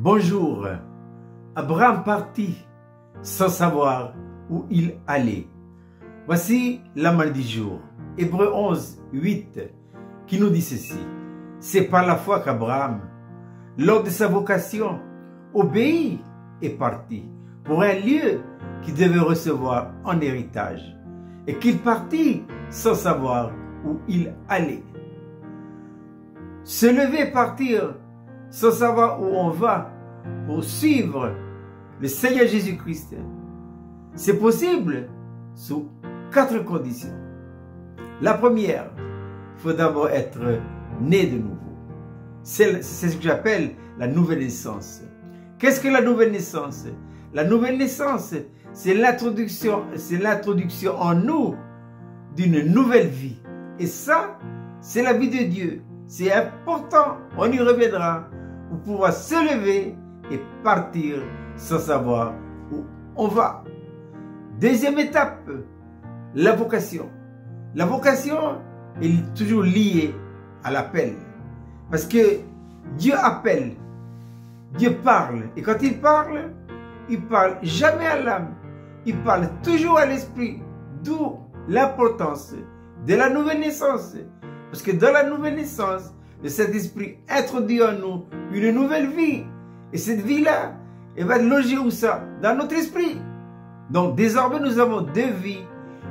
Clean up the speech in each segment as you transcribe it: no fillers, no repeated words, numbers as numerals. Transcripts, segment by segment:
Bonjour. Abraham partit sans savoir où il allait. Voici la malle du jour. Hébreux 11, 8, qui nous dit ceci. C'est par la foi qu'Abraham, lors de sa vocation, obéit et partit pour un lieu qu'il devait recevoir en héritage, et qu'il partit sans savoir où il allait. Se lever et partir sans savoir où on va pour suivre le Seigneur Jésus-Christ, c'est possible sous 4 conditions. La première, il faut d'abord être né de nouveau. C'est ce que j'appelle la nouvelle naissance. Qu'est-ce que la nouvelle naissance? La nouvelle naissance, c'est l'introduction en nous d'une nouvelle vie. Et ça, c'est la vie de Dieu. C'est important, on y reviendra, pour pouvoir se lever et partir sans savoir où on va. Deuxième étape, la vocation. La vocation est toujours liée à l'appel. Parce que Dieu appelle, Dieu parle. Et quand il parle jamais à l'âme. Il parle toujours à l'esprit. D'où l'importance de la nouvelle naissance. Parce que dans la nouvelle naissance, le Saint-Esprit introduit en nous une nouvelle vie. Et cette vie-là, elle va loger où ça? Dans notre esprit. Donc désormais, nous avons deux vies.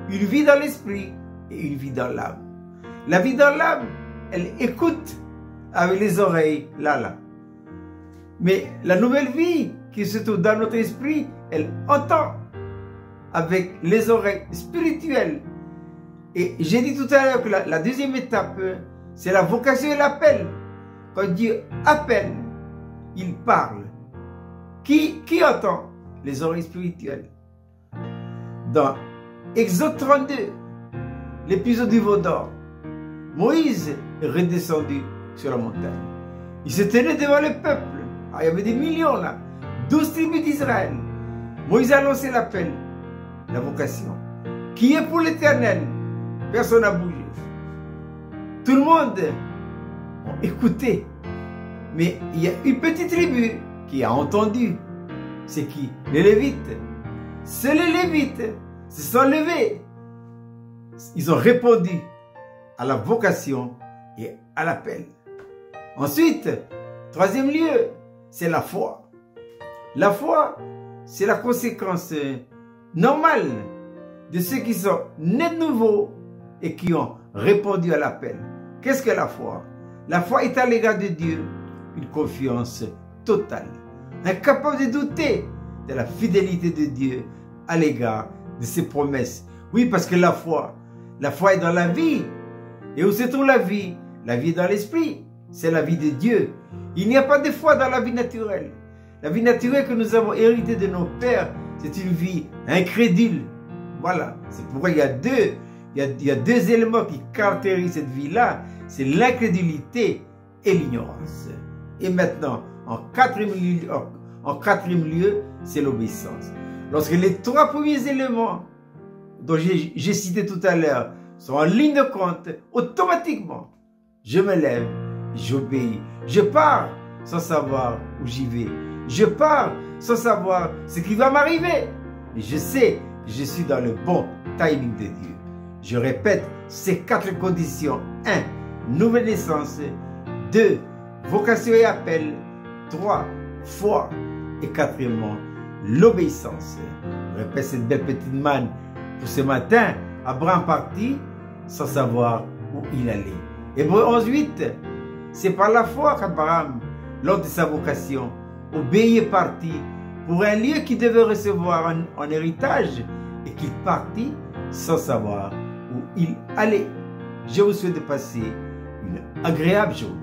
Une vie dans l'esprit et une vie dans l'âme. La vie dans l'âme, elle écoute avec les oreilles, là. Mais la nouvelle vie qui se trouve dans notre esprit, elle entend avec les oreilles spirituelles. Et j'ai dit tout à l'heure que la deuxième étape, c'est la vocation et l'appel. Quand Dieu appelle, il parle. Qui entend? Les oreilles spirituelles. Dans Exode 32, l'épisode du veau d'or, Moïse est redescendu sur la montagne. Il se tenait devant le peuple. Il y avait des millions là. 12 tribus d'Israël. Moïse a lancé l'appel, la vocation. Qui est pour l'Éternel? Personne n'a bougé. Tout le monde a écouté. Mais il y a une petite tribu qui a entendu. C'est qui? Les Lévites. Seuls les Lévites se sont levés. Ils ont répondu à la vocation et à l'appel. Ensuite, troisième lieu, c'est la foi. La foi, c'est la conséquence normale de ceux qui sont nés de nouveau et qui ont répondu à l'appel. Qu'est-ce que la foi? La foi est à l'égard de Dieu une confiance totale, incapable de douter de la fidélité de Dieu à l'égard de ses promesses. Oui, parce que la foi est dans la vie. Et où se trouve la vie? La vie est dans l'esprit. C'est la vie de Dieu. Il n'y a pas de foi dans la vie naturelle. La vie naturelle que nous avons héritée de nos pères, c'est une vie incrédule. Voilà. C'est pourquoi il y a deux éléments qui caractérisent cette vie-là. C'est l'incrédulité et l'ignorance. Et maintenant, en quatrième lieu, c'est l'obéissance. Lorsque les trois premiers éléments dont j'ai cité tout à l'heure sont en ligne de compte, automatiquement, je me lève, j'obéis. Je pars sans savoir où j'y vais. Je pars sans savoir ce qui va m'arriver. Mais je sais que je suis dans le bon timing de Dieu. Je répète ces 4 conditions. 1. Nouvelle naissance. 2. Vocation et appel. 3. Foi. Et 4e, l'obéissance. Je répète cette belle petite manne pour ce matin. Abraham partit sans savoir où il allait. Hébreux 11, 8. C'est par la foi qu'Abraham, lors de sa vocation, obéit et partit pour un lieu qu'il devait recevoir en héritage et qu'il partit sans savoir où il allait. Je vous souhaite de passer une agréable journée.